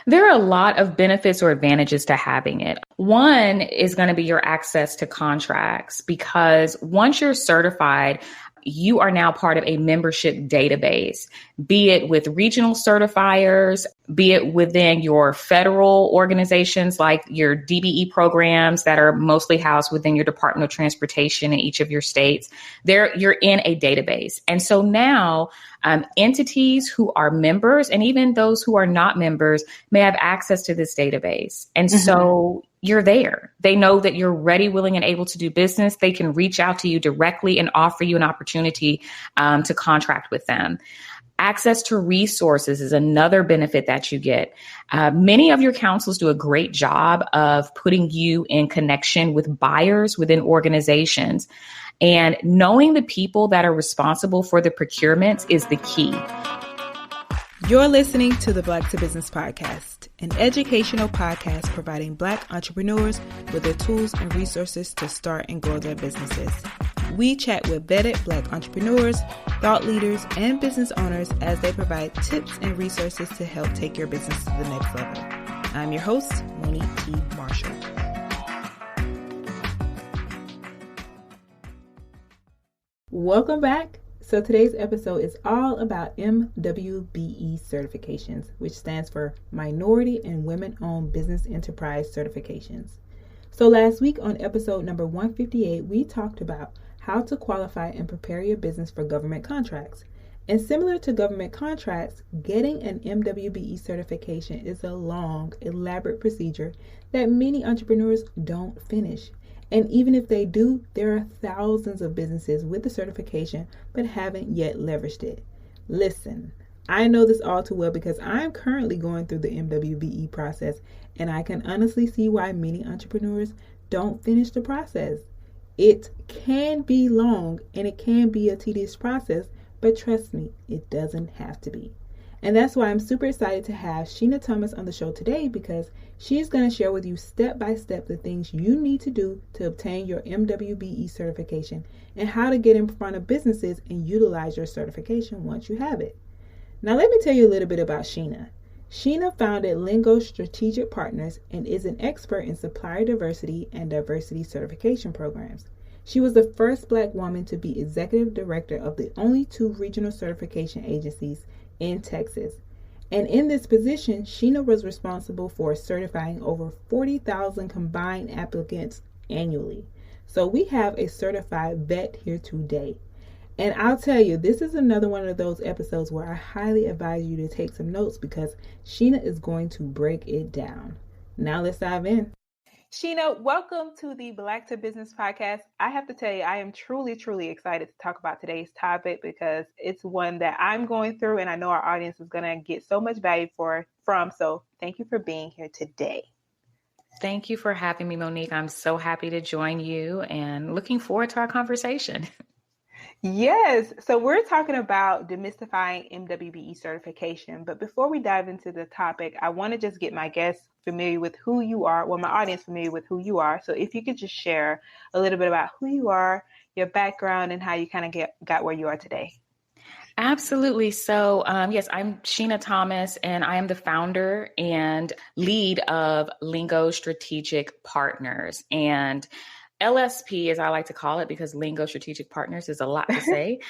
There are a lot of benefits or advantages to having it. One is going to be your access to contracts, because once you're certified, you are now part of a membership database, be it with regional certifiers, be it within your federal organizations like your DBE programs that are mostly housed within your Department of Transportation in each of your states. You're in a database. And so now entities who are members and even those who are not members may have access to this database. And so you're there. They know that you're ready, willing, and able to do business. They can reach out to you directly and offer you an opportunity to contract with them. Access to resources is another benefit that you get. Many of your councils do a great job of putting you in connection with buyers within organizations. And knowing the people that are responsible for the procurements is the key. You're listening to the Black to Business Podcast, an educational podcast providing Black entrepreneurs with the tools and resources to start and grow their businesses. We chat with vetted Black entrepreneurs, thought leaders, and business owners as they provide tips and resources to help take your business to the next level. I'm your host, Monique T. Marshall. Welcome back. So today's episode is all about MWBE certifications, which stands for Minority and Women-Owned Business Enterprise Certifications. So last week on episode number 158, we talked about how to qualify and prepare your business for government contracts. And similar to government contracts, getting an MWBE certification is a long, elaborate procedure that many entrepreneurs don't finish. And even if they do, there are thousands of businesses with the certification but haven't yet leveraged it. Listen, I know this all too well because I'm currently going through the MWBE process, and I can honestly see why many entrepreneurs don't finish the process. It can be long and it can be a tedious process, but trust me, it doesn't have to be. And that's why I'm super excited to have Sheena Thomas on the show today, because she's going to share with you step by step the things you need to do to obtain your MWBE certification and how to get in front of businesses and utilize your certification once you have it. Now, let me tell you a little bit about Sheena. Sheena founded Lingo Strategic Partners and is an expert in supplier diversity and diversity certification programs. She was the first Black woman to be executive director of the only 2 regional certification agencies in Texas. And in this position, Sheena was responsible for certifying over 40,000 combined applicants annually. So we have a certified vet here today. And I'll tell you, this is another one of those episodes where I highly advise you to take some notes because Sheena is going to break it down. Now let's dive in. Sheena, welcome to the Black to Business Podcast. I have to tell you, I am truly, truly excited to talk about today's topic because it's one that I'm going through and I know our audience is going to get so much value from. So thank you for being here today. Thank you for having me, Monique. I'm so happy to join you and looking forward to our conversation. Yes. So we're talking about demystifying MWBE certification. But before we dive into the topic, I want to just get my guests familiar with who you are. Well, my audience familiar with who you are. So if you could just share a little bit about who you are, your background, and how you kind of got where you are today. Absolutely. So, yes, I'm Sheena Thomas, and I am the founder and lead of Lingo Strategic Partners. And LSP, as I like to call it, because Lingo Strategic Partners is a lot to say.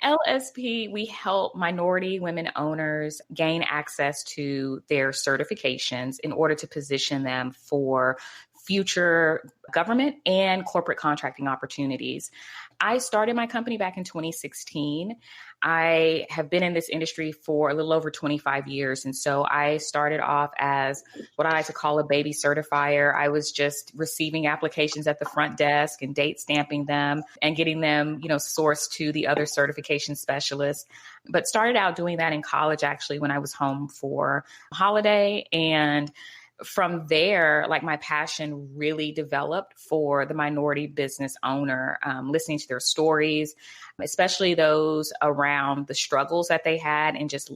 LSP, we help minority women owners gain access to their certifications in order to position them for future government and corporate contracting opportunities. I started my company back in 2016. I have been in this industry for a little over 25 years. And so I started off as what I like to call a baby certifier. I was just receiving applications at the front desk and date stamping them and getting them, sourced to the other certification specialists. But started out doing that in college, actually, when I was home for a holiday. And from there, my passion really developed for the minority business owner, listening to their stories, especially those around the struggles that they had and just,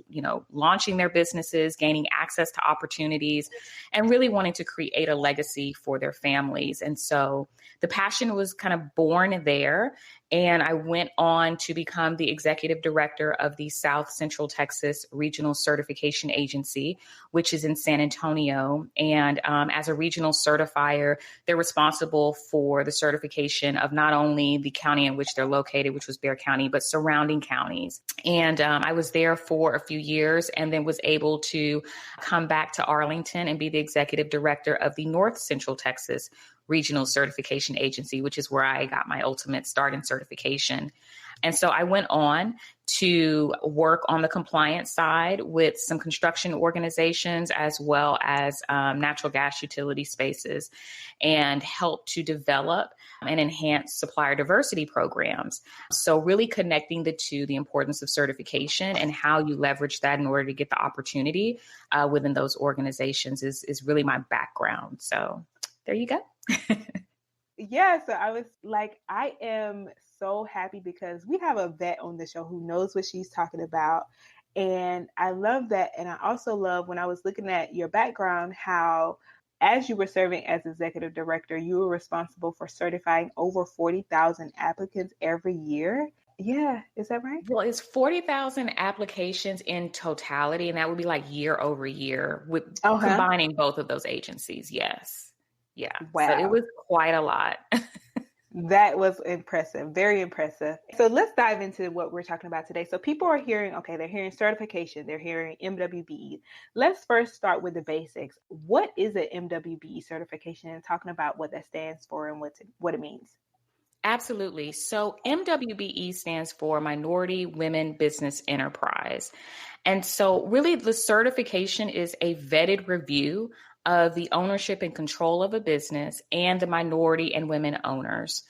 launching their businesses, gaining access to opportunities, and really wanting to create a legacy for their families. And so the passion was kind of born there. And I went on to become the executive director of the South Central Texas Regional Certification Agency, which is in San Antonio. And as a regional certifier, they're responsible for the certification of not only the county in which they're located, which was Bexar County, but surrounding counties. And I was there for a few years and then was able to come back to Arlington and be the executive director of the North Central Texas Regional Certification Agency, which is where I got my ultimate start in certification. And so I went on to work on the compliance side with some construction organizations as well as natural gas utility spaces, and help to develop and enhance supplier diversity programs. So really connecting the two, the importance of certification and how you leverage that in order to get the opportunity within those organizations is really my background. So there you go. Yeah, so I was like, I am so happy because we have a vet on the show who knows what she's talking about. And I love that. And I also love, when I was looking at your background, how as you were serving as executive director, you were responsible for certifying over 40,000 applicants every year. Yeah, is that right? Well, it's 40,000 applications in totality, and that would be like year over year with combining both of those agencies. Yes. Yeah. Wow. So it was quite a lot. That was impressive. Very impressive. So let's dive into what we're talking about today. So people are hearing, okay, they're hearing certification, they're hearing MWBE. Let's first start with the basics. What is an MWBE certification, and talking about what that stands for and what it means? Absolutely. So MWBE stands for Minority Women Business Enterprise. And so really the certification is a vetted review of the ownership and control of a business and the minority and women owners.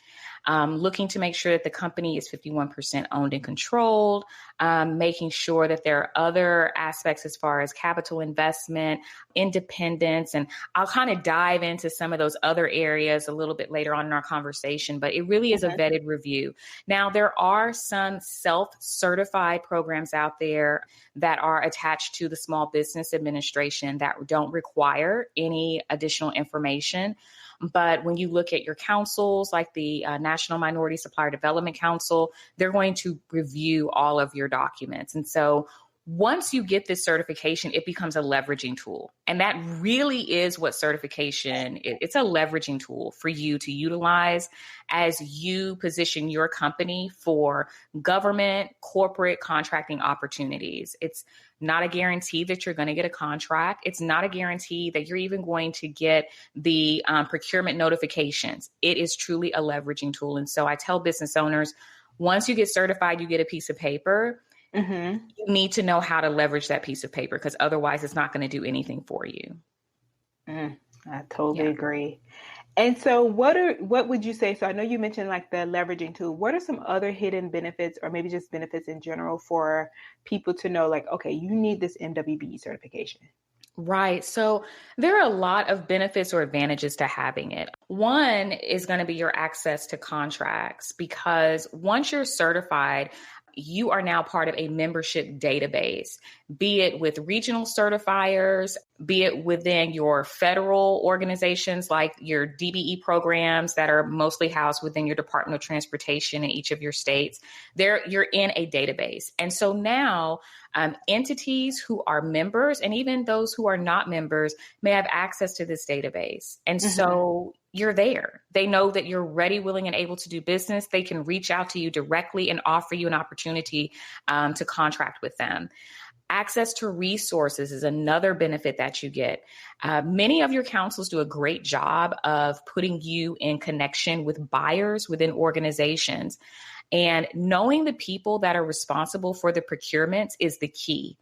Looking to make sure that the company is 51% owned and controlled, making sure that there are other aspects as far as capital investment, independence, and I'll kind of dive into some of those other areas a little bit later on in our conversation, but it really is a vetted review. Now, there are some self-certified programs out there that are attached to the Small Business Administration that don't require any additional information. But when you look at your councils, like the National Minority Supplier Development Council, they're going to review all of your documents. And so once you get this certification, it becomes a leveraging tool. And that really is what certification is. It's a leveraging tool for you to utilize as you position your company for government, corporate contracting opportunities. It's not a guarantee that you're going to get a contract. It's not a guarantee that you're even going to get the procurement notifications. It is truly a leveraging tool. And so I tell business owners, once you get certified, you get a piece of paper. You need to know how to leverage that piece of paper, because otherwise it's not going to do anything for you. I totally agree. And so what would you say? So I know you mentioned like the leveraging tool. What are some other hidden benefits, or maybe just benefits in general, for people to know, like, okay, you need this MWBE certification? Right. So there are a lot of benefits or advantages to having it. One is going to be your access to contracts, because once you're certified, you are now part of a membership database, be it with regional certifiers, be it within your federal organizations like your DBE programs that are mostly housed within your Department of Transportation in each of your states. You're in a database. And so now entities who are members, and even those who are not members, may have access to this database. And so you're there. They know that you're ready, willing, and able to do business. They can reach out to you directly and offer you an opportunity to contract with them. Access to resources is another benefit that you get. Many of your councils do a great job of putting you in connection with buyers within organizations. And knowing the people that are responsible for the procurements is the key.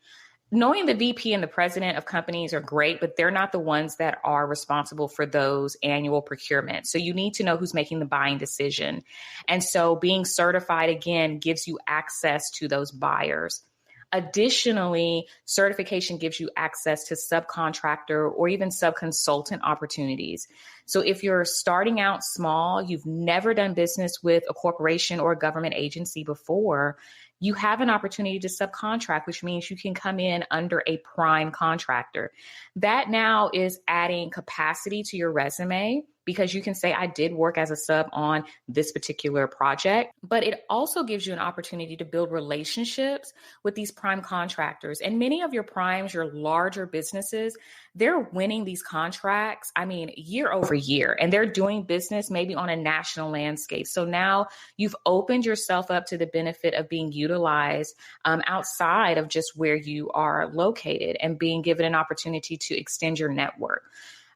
Knowing the VP and the president of companies are great, but they're not the ones that are responsible for those annual procurements. So you need to know who's making the buying decision. And so being certified, again, gives you access to those buyers. Additionally, certification gives you access to subcontractor or even subconsultant opportunities. So if you're starting out small, you've never done business with a corporation or a government agency before, you have an opportunity to subcontract, which means you can come in under a prime contractor. That now is adding capacity to your resume because you can say, I did work as a sub on this particular project, but it also gives you an opportunity to build relationships with these prime contractors. And many of your primes, your larger businesses, they're winning these contracts, year over year, and they're doing business maybe on a national landscape. So now you've opened yourself up to the benefit of being utilized outside of just where you are located and being given an opportunity to extend your network.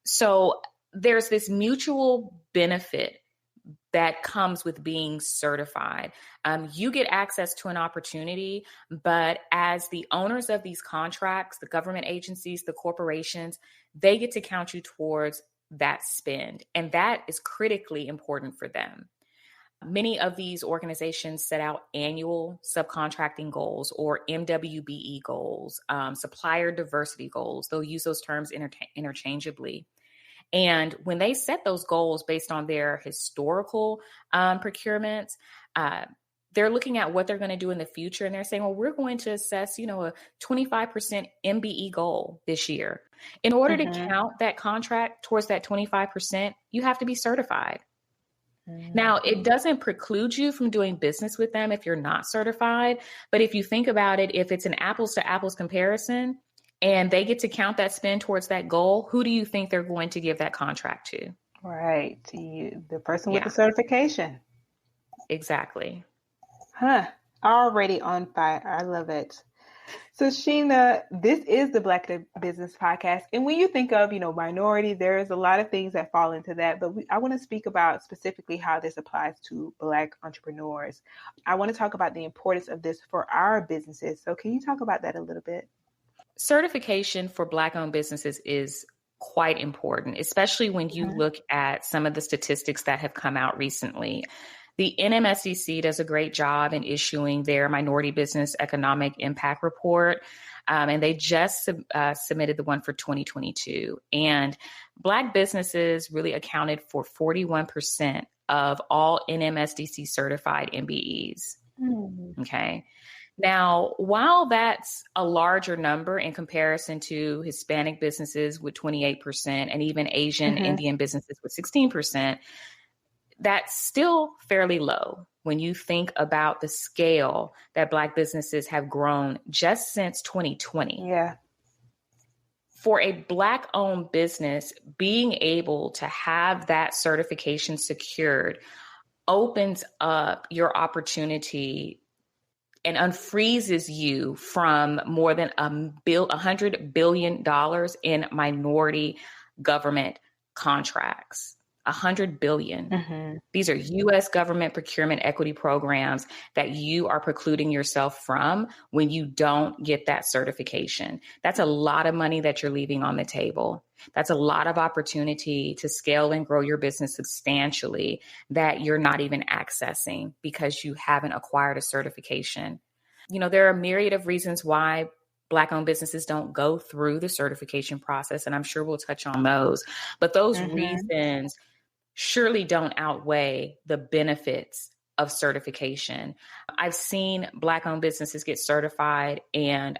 So there's this mutual benefit that comes with being certified. You get access to an opportunity, but as the owners of these contracts, the government agencies, the corporations, they get to count you towards that spend. And that is critically important for them. Many of these organizations set out annual subcontracting goals or MWBE goals, supplier diversity goals. They'll use those terms interchangeably. And when they set those goals based on their historical procurements, they're looking at what they're going to do in the future. And they're saying, well, we're going to assess, a 25% MBE goal this year. In order to count that contract towards that 25%, you have to be certified. Now, it doesn't preclude you from doing business with them if you're not certified. But if you think about it, if it's an apples to apples comparison and they get to count that spend towards that goal, who do you think they're going to give that contract to? Right. To you, the person with the certification. Exactly. Already on fire. I love it. So Sheena, this is the Black Business Podcast. And when you think of, minority, there's a lot of things that fall into that. But I want to speak about specifically how this applies to Black entrepreneurs. I want to talk about the importance of this for our businesses. So can you talk about that a little bit? Certification for Black-owned businesses is quite important, especially when you look at some of the statistics that have come out recently. The NMSDC does a great job in issuing their Minority Business Economic Impact Report, and they just submitted the one for 2022. And Black businesses really accounted for 41% of all NMSDC certified MBEs. Okay. Now, while that's a larger number in comparison to Hispanic businesses with 28% and even Asian Indian businesses with 16%, that's still fairly low when you think about the scale that Black businesses have grown just since 2020. Yeah. For a Black-owned business, being able to have that certification secured opens up your opportunity and unfreezes you from more than $100 billion in minority government contracts. $100 billion. These are U.S. government procurement equity programs that you are precluding yourself from when you don't get that certification. That's a lot of money that you're leaving on the table. That's a lot of opportunity to scale and grow your business substantially that you're not even accessing because you haven't acquired a certification. There are a myriad of reasons why Black-owned businesses don't go through the certification process, and I'm sure we'll touch on those. But those reasons surely don't outweigh the benefits of certification. I've seen Black-owned businesses get certified, and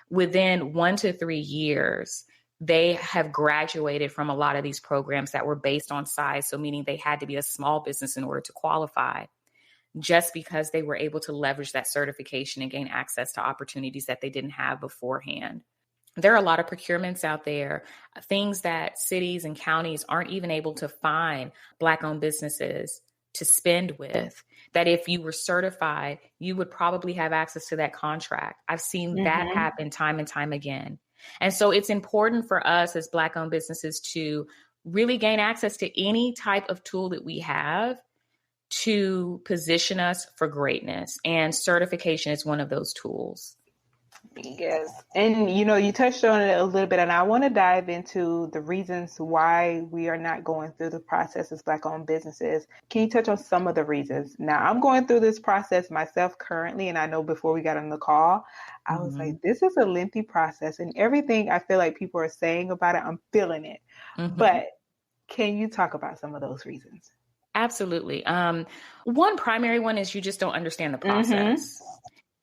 within 1 to 3 years, they have graduated from a lot of these programs that were based on size. So meaning they had to be a small business in order to qualify, just because they were able to leverage that certification and gain access to opportunities that they didn't have beforehand. There are a lot of procurements out there, things that cities and counties aren't even able to find Black-owned businesses to spend with, that if you were certified, you would probably have access to that contract. I've seen that happen time and time again. And so it's important for us as Black-owned businesses to really gain access to any type of tool that we have to position us for greatness. And certification is one of those tools. Yes. And, you touched on it a little bit, and I want to dive into the reasons why we are not going through the process as Black-owned businesses. Can you touch on some of the reasons? Now, I'm going through this process myself currently, and I know before we got on the call, I was like, this is a lengthy process, and everything I feel like people are saying about it, I'm feeling it. But can you talk about some of those reasons? Absolutely. One primary one is you just don't understand the process.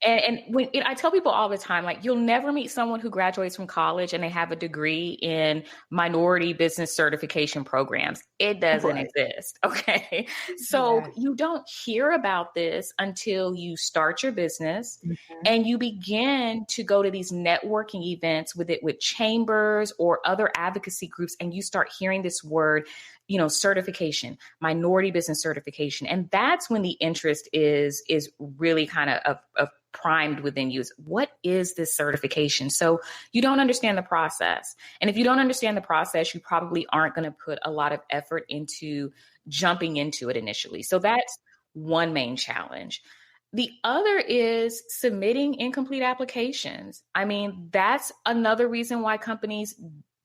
And when I tell people all the time, like, you'll never meet someone who graduates from college and they have a degree in minority business certification programs. It doesn't exist. Okay. So you don't hear about this until you start your business and you begin to go to these networking events with chambers or other advocacy groups. And you start hearing this word, certification, minority business certification. And that's when the interest is really kind of primed within you. Is what is this certification? So you don't understand the process. And if you don't understand the process, you probably aren't going to put a lot of effort into jumping into it initially. So that's one main challenge. The other is submitting incomplete applications. I mean, that's another reason why companies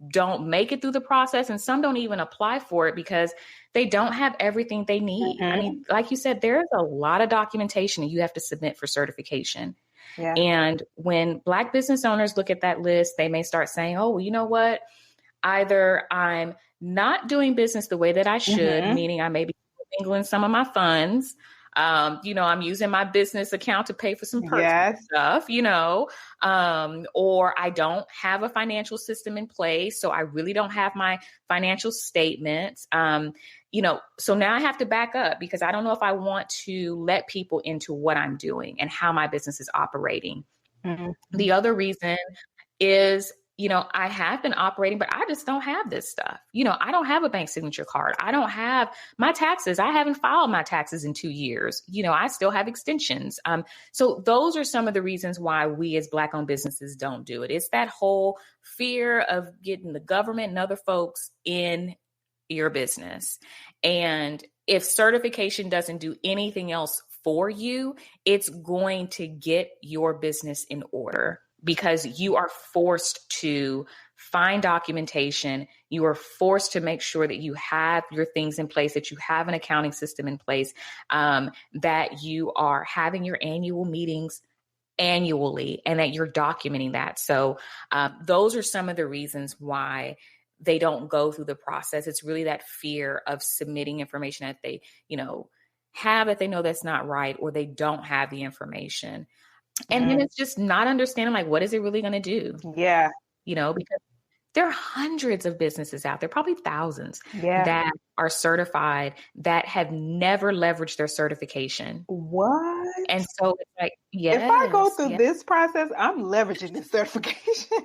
don't make it through the process, and some don't even apply for it because they don't have everything they need. I mean, like you said, there's a lot of documentation you have to submit for certification. Yeah. And when Black business owners look at that list, they may start saying, oh, well, you know what? Either I'm not doing business the way that I should, meaning I may be mingling some of my funds. I'm using my business account to pay for some personal stuff, or I don't have a financial system in place. So I really don't have my financial statements. So now I have to back up because I don't know if I want to let people into what I'm doing and how my business is operating. The other reason is, I have been operating, but I just don't have this stuff. I don't have a bank signature card. I don't have my taxes. I haven't filed my taxes in 2 years. I still have extensions. So those are some of the reasons why we as Black owned businesses don't do it. It's that whole fear of getting the government and other folks in your business. And if certification doesn't do anything else for you, it's going to get your business in order. Because you are forced to find documentation. You are forced to make sure that you have your things in place, that you have an accounting system in place, that you are having your annual meetings annually, and that you're documenting that. So those are some of the reasons why they don't go through the process. It's really that fear of submitting information that they, have that they know that's not right, or they don't have the information. And then it's just not understanding, like, what is it really going to do? Yeah. Because there are hundreds of businesses out there, probably thousands, that are certified that have never leveraged their certification. What? And so it's like, yes. If I go through this process, I'm leveraging this certification.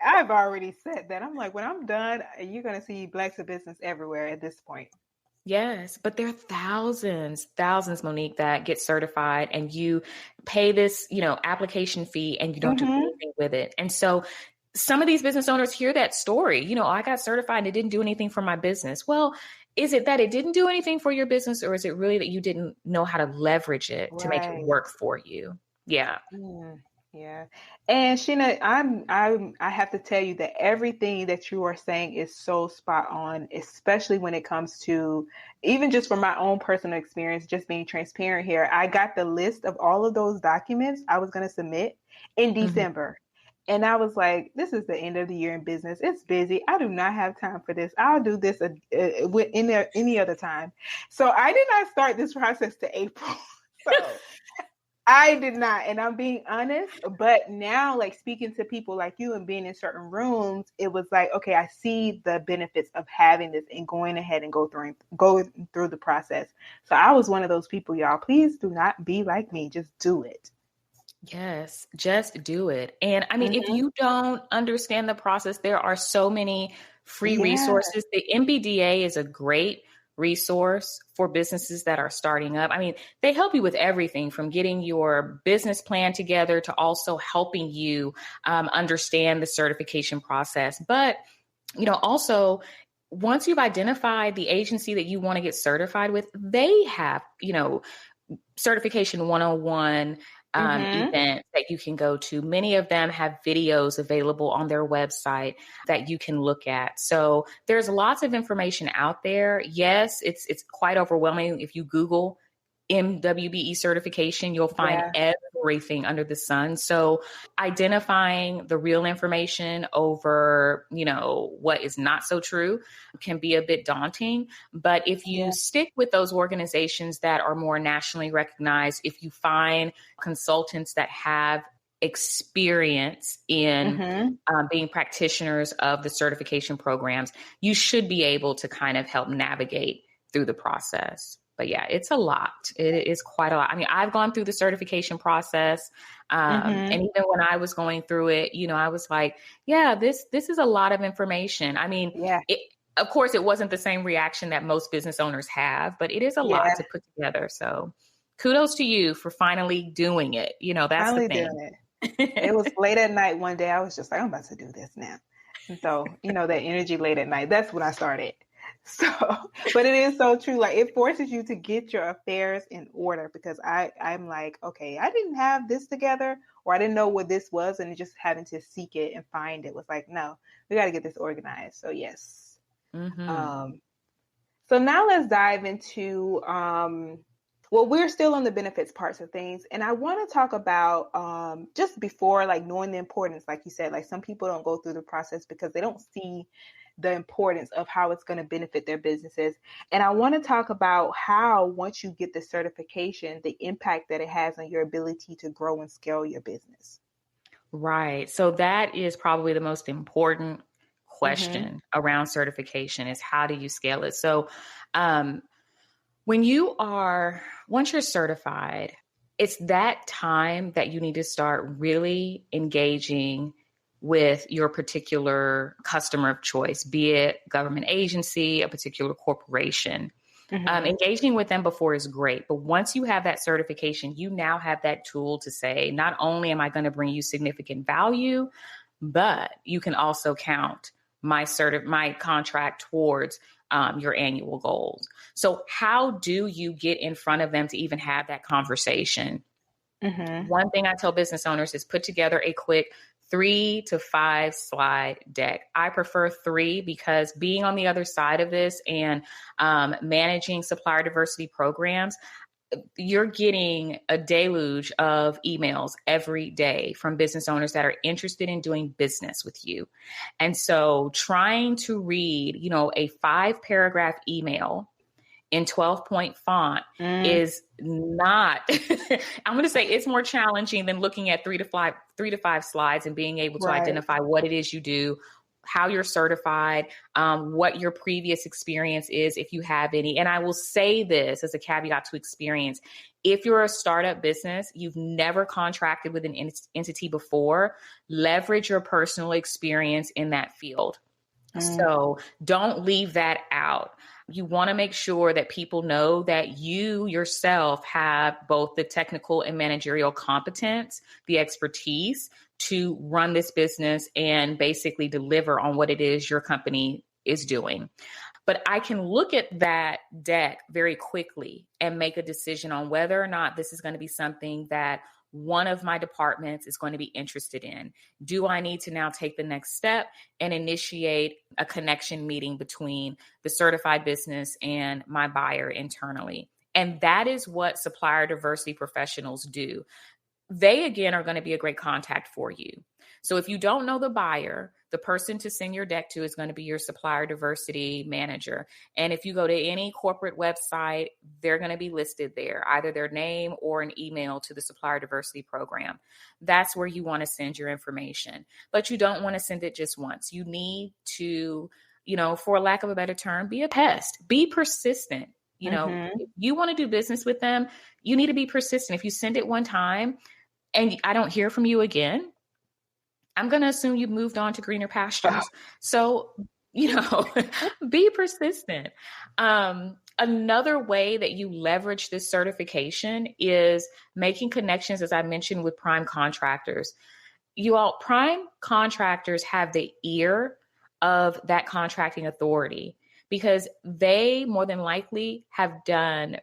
I've already said that. I'm like, when I'm done, you're going to see Blacks in business everywhere at this point. Yes, but there are thousands, Monique, that get certified, and you pay this, application fee, and you don't do anything with it. And so some of these business owners hear that story, I got certified and it didn't do anything for my business. Well, is it that it didn't do anything for your business, or is it really that you didn't know how to leverage it to make it work for you? Yeah. Yeah. And Sheena, I have to tell you that everything that you are saying is so spot on, especially when it comes to, even just from my own personal experience, just being transparent here. I got the list of all of those documents I was going to submit in December. And I was like, this is the end of the year in business. It's busy. I do not have time for this. I'll do this any other time. So I did not start this process to April. So I did not. And I'm being honest. But now, like, speaking to people like you and being in certain rooms, it was like, okay, I see the benefits of having this and going ahead and going through the process. So I was one of those people, y'all. Please do not be like me. Just do it. Yes, just do it. And I mean, if you don't understand the process, there are so many free resources. The MBDA is a great resource for businesses that are starting up. I mean, they help you with everything from getting your business plan together to also helping you understand the certification process. But, also, once you've identified the agency that you want to get certified with, they have, certification 101 events that you can go to. Many of them have videos available on their website that you can look at. So there's lots of information out there. Yes, it's quite overwhelming if you Google MWBE certification, you'll find everything under the sun. So identifying the real information over, what is not so true can be a bit daunting. But if you stick with those organizations that are more nationally recognized, if you find consultants that have experience in being practitioners of the certification programs, you should be able to kind of help navigate through the process. But yeah, it's a lot. It is quite a lot. I mean, I've gone through the certification process. And even when I was going through it, I was like, yeah, this is a lot of information. I mean, of course, it wasn't the same reaction that most business owners have, but it is a lot to put together. So kudos to you for finally doing it. That's finally the thing. Doing it. It was late at night one day. I was just like, I'm about to do this now. And so, that energy late at night, that's when I started. So, but it is so true. Like, it forces you to get your affairs in order, because I'm like, okay, I didn't have this together, or I didn't know what this was, and just having to seek it and find it was like, no, we got to get this organized. So yes. So now let's dive into, we're still on the benefits parts of things. And I want to talk about just before, like, knowing the importance, like you said, like some people don't go through the process because they don't see the importance of how it's going to benefit their businesses. And I want to talk about how, once you get the certification, the impact that it has on your ability to grow and scale your business. Right. So that is probably the most important question around certification, is how do you scale it? So once you're certified, it's that time that you need to start really engaging with your particular customer of choice, be it government agency, a particular corporation. Engaging with them before is great, but once you have that certification, you now have that tool to say, not only am I going to bring you significant value, but you can also count my contract towards your annual goals. So how do you get in front of them to even have that conversation? One thing I tell business owners is put together a quick 3 to 5 slide deck. I prefer 3 because being on the other side of this and managing supplier diversity programs, you're getting a deluge of emails every day from business owners that are interested in doing business with you. And so trying to read, a 5-paragraph email in 12-point font is not, I'm going to say it's more challenging than looking at 3 to 5 slides and being able to identify what it is you do, how you're certified, what your previous experience is, if you have any. And I will say this as a caveat to experience. If you're a startup business, you've never contracted with an entity before, leverage your personal experience in that field. So don't leave that out. You want to make sure that people know that you yourself have both the technical and managerial competence, the expertise to run this business and basically deliver on what it is your company is doing. But I can look at that deck very quickly and make a decision on whether or not this is going to be something that one of my departments is going to be interested in. Do I need to now take the next step and initiate a connection meeting between the certified business and my buyer internally? And that is what supplier diversity professionals do. They, again, are going to be a great contact for you. So if you don't know the buyer, the person to send your deck to is going to be your supplier diversity manager. And if you go to any corporate website, they're going to be listed there, either their name or an email to the supplier diversity program. That's where you want to send your information. But you don't want to send it just once. You need to, for lack of a better term, be a pest, be persistent. If you want to do business with them, you need to be persistent. If you send it one time and I don't hear from you again, I'm going to assume you've moved on to greener pastures. So, be persistent. Another way that you leverage this certification is making connections, as I mentioned, with prime contractors. Prime contractors have the ear of that contracting authority because they more than likely have done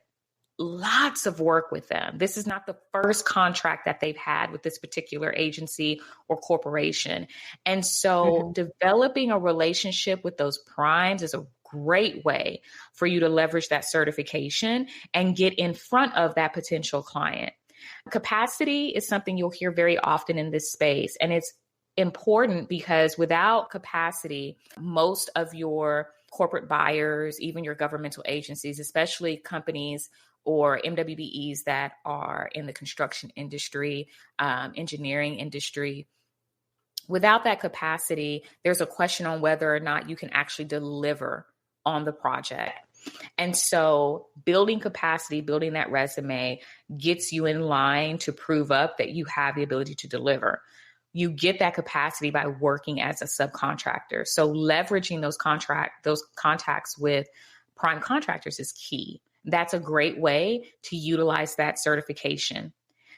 lots of work with them. This is not the first contract that they've had with this particular agency or corporation. And so developing a relationship with those primes is a great way for you to leverage that certification and get in front of that potential client. Capacity is something you'll hear very often in this space. And it's important because without capacity, most of your corporate buyers, even your governmental agencies, especially companies or MWBEs that are in the construction industry, engineering industry, without that capacity, there's a question on whether or not you can actually deliver on the project. And so building capacity, building that resume gets you in line to prove up that you have the ability to deliver. You get that capacity by working as a subcontractor. So leveraging those contacts with prime contractors is key. That's a great way to utilize that certification,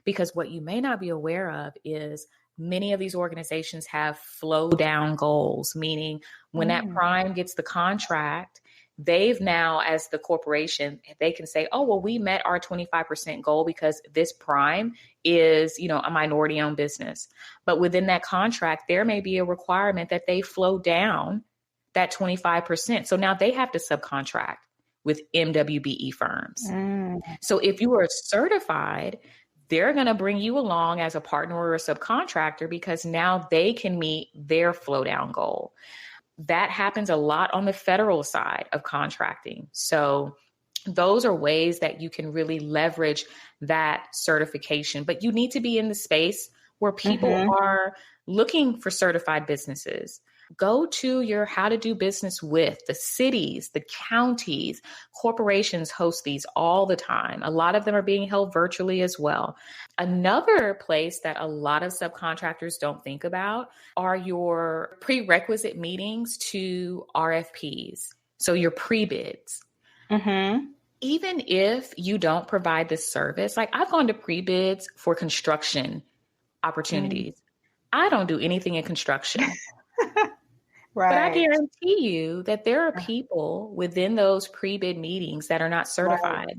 because what you may not be aware of is many of these organizations have flow down goals, meaning when that prime gets the contract, they've now, as the corporation, they can say, oh, well, we met our 25% goal because this prime is, a minority owned business. But within that contract, there may be a requirement that they flow down that 25%. So now they have to subcontract with MWBE firms. So if you are certified, they're going to bring you along as a partner or a subcontractor because now they can meet their flow down goal. That happens a lot on the federal side of contracting. So those are ways that you can really leverage that certification, but you need to be in the space where people are looking for certified businesses. Go to your how to do business with the cities, the counties, corporations host these all the time. A lot of them are being held virtually as well. Another place that a lot of subcontractors don't think about are your prerequisite meetings to RFPs. So your pre-bids. Even if you don't provide this service, like I've gone to pre-bids for construction opportunities. I don't do anything in construction. Right. But I guarantee you that there are people within those pre-bid meetings that are not certified. Right.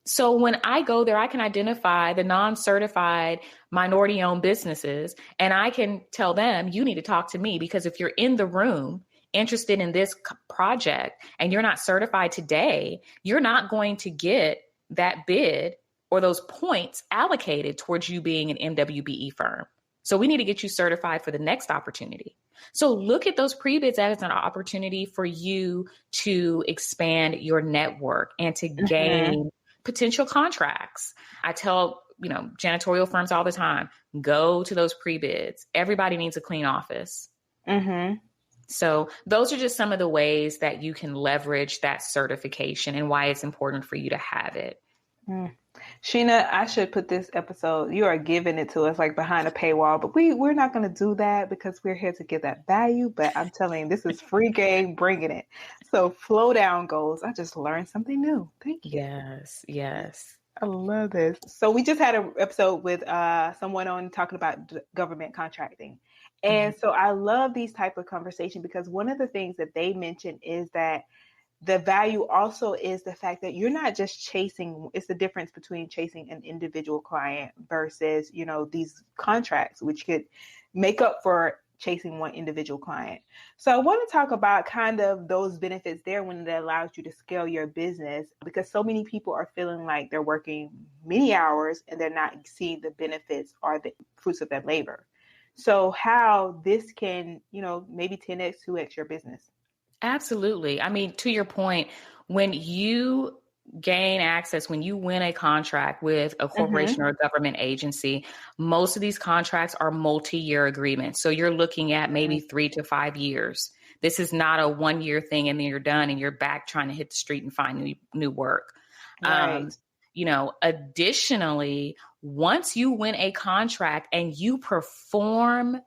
So when I go there, I can identify the non-certified minority-owned businesses, and I can tell them, you need to talk to me, because if you're in the room interested in this project and you're not certified today, you're not going to get that bid or those points allocated towards you being an MWBE firm. So we need to get you certified for the next opportunity. So look at those pre-bids as an opportunity for you to expand your network and to gain potential contracts. I tell, janitorial firms all the time, go to those pre-bids. Everybody needs a clean office. So those are just some of the ways that you can leverage that certification and why it's important for you to have it. Sheena, I should put this episode, you are giving it to us like behind a paywall, but we're not going to do that because we're here to give that value. But I'm telling you, this is free game, bringing it. So flow down goals. I just learned something new. Thank you. Yes. I love this. So we just had an episode with someone on talking about government contracting. And so I love these type of conversation because one of the things that they mentioned is that the value also is the fact that you're not just chasing, it's the difference between chasing an individual client versus, these contracts, which could make up for chasing one individual client. So I want to talk about kind of those benefits there when it allows you to scale your business, because so many people are feeling like they're working many hours and they're not seeing the benefits or the fruits of their labor. So how this can, maybe 10x, 2x your business. Absolutely. I mean, to your point, when you gain access, when you win a contract with a corporation or a government agency, most of these contracts are multi-year agreements. So you're looking at maybe 3 to 5 years. This is not a 1-year thing and then you're done and you're back trying to hit the street and find new work. Right. Additionally, once you win a contract and you perform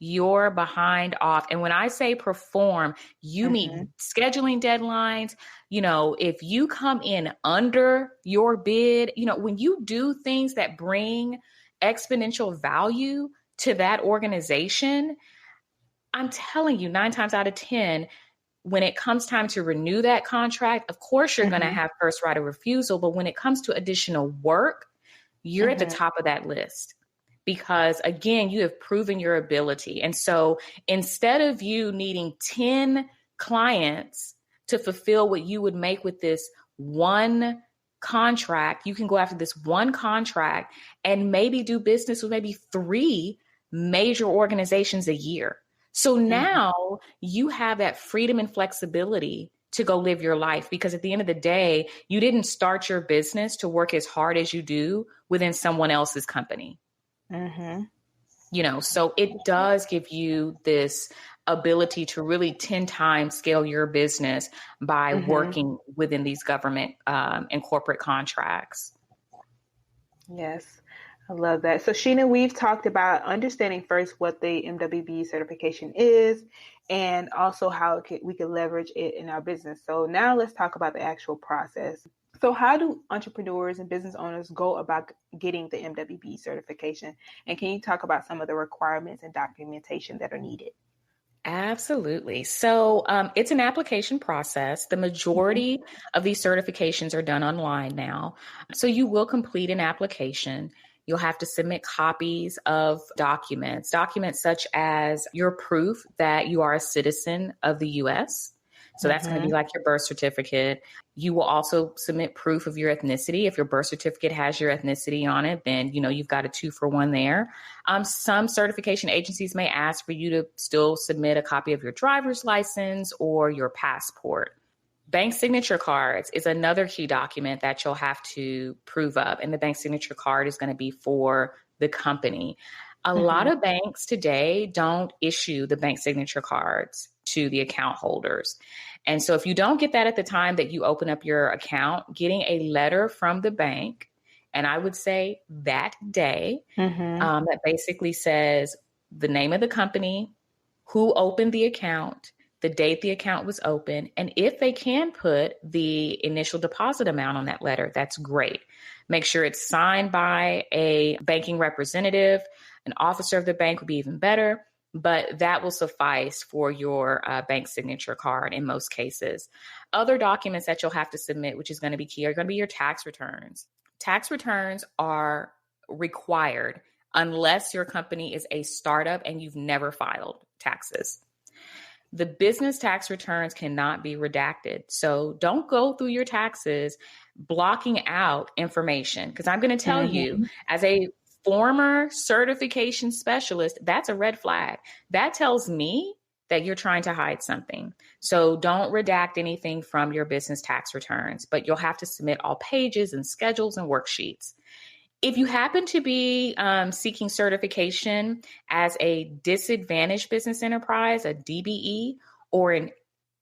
your behind off. And when I say perform, you meet scheduling deadlines. If you come in under your bid, when you do things that bring exponential value to that organization, I'm telling you, 9 times out of 10, when it comes time to renew that contract, of course, you're going to have first right of refusal. But when it comes to additional work, you're at the top of that list. Because again, you have proven your ability. And so instead of you needing 10 clients to fulfill what you would make with this one contract. You can go after this one contract and maybe do business with maybe 3 major organizations a year. So now you have that freedom and flexibility to go live your life, because at the end of the day, you didn't start your business to work as hard as you do within someone else's company. So it does give you this ability to really 10 times scale your business by working within these government and corporate contracts. Yes, I love that. So Sheena, we've talked about understanding first what the MWBE certification is and also how we can leverage it in our business. So now let's talk about the actual process. So how do entrepreneurs and business owners go about getting the MWBE certification? And can you talk about some of the requirements and documentation that are needed? Absolutely. So it's an application process. The majority of these certifications are done online now. So you will complete an application. You'll have to submit copies of documents such as your proof that you are a citizen of the U.S. So that's going to be like your birth certificate. You will also submit proof of your ethnicity. If your birth certificate has your ethnicity on it, then, you've got a 2-for-1 there. Some certification agencies may ask for you to still submit a copy of your driver's license or your passport. Bank signature cards is another key document that you'll have to prove up. And the bank signature card is going to be for the company. A lot of banks today don't issue the bank signature cards to the account holders. And so if you don't get that at the time that you open up your account, getting a letter from the bank, and I would say that day, that basically says the name of the company, who opened the account, the date the account was open, and if they can put the initial deposit amount on that letter, that's great. Make sure it's signed by a banking representative. An officer of the bank would be even better, but that will suffice for your bank signature card in most cases. Other documents that you'll have to submit, which is going to be key, are going to be your tax returns. Tax returns are required unless your company is a startup and you've never filed taxes. The business tax returns cannot be redacted. So don't go through your taxes blocking out information, because I'm going to tell you, as a former certification specialist, that's a red flag. That tells me that you're trying to hide something. So don't redact anything from your business tax returns, but you'll have to submit all pages and schedules and worksheets. If you happen to be seeking certification as a disadvantaged business enterprise, a DBE, or an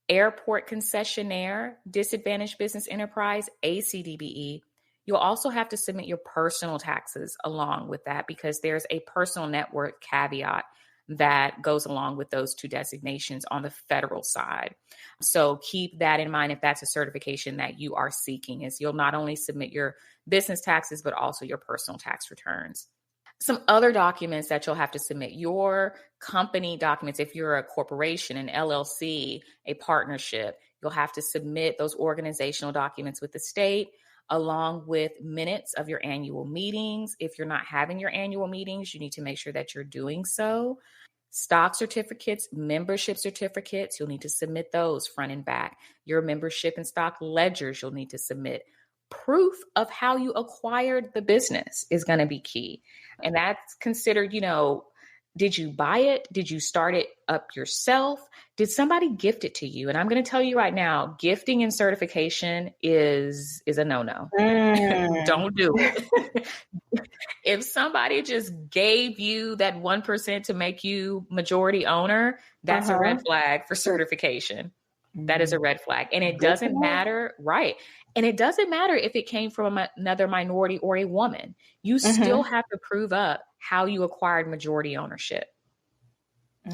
airport concessionaire disadvantaged business enterprise, ACDBE, you'll also have to submit your personal taxes along with that, because there's a personal network caveat that goes along with those 2 designations on the federal side. So keep that in mind if that's a certification that you are seeking, is you'll not only submit your business taxes, but also your personal tax returns. Some other documents that you'll have to submit, your company documents. If you're a corporation, an LLC, a partnership, you'll have to submit those organizational documents with the state, along with minutes of your annual meetings. If you're not having your annual meetings, you need to make sure that you're doing so. Stock certificates, membership certificates, you'll need to submit those front and back. Your membership and stock ledgers, you'll need to submit. Proof of how you acquired the business is going to be key. And that's considered, did you buy it? Did you start it up yourself? Did somebody gift it to you? And I'm going to tell you right now, gifting and certification is a no-no. Don't do it. If somebody just gave you that 1% to make you majority owner, that's a red flag for certification. That is a red flag. And it doesn't matter, right? And it doesn't matter if it came from another minority or a woman. You still have to prove up how you acquired majority ownership.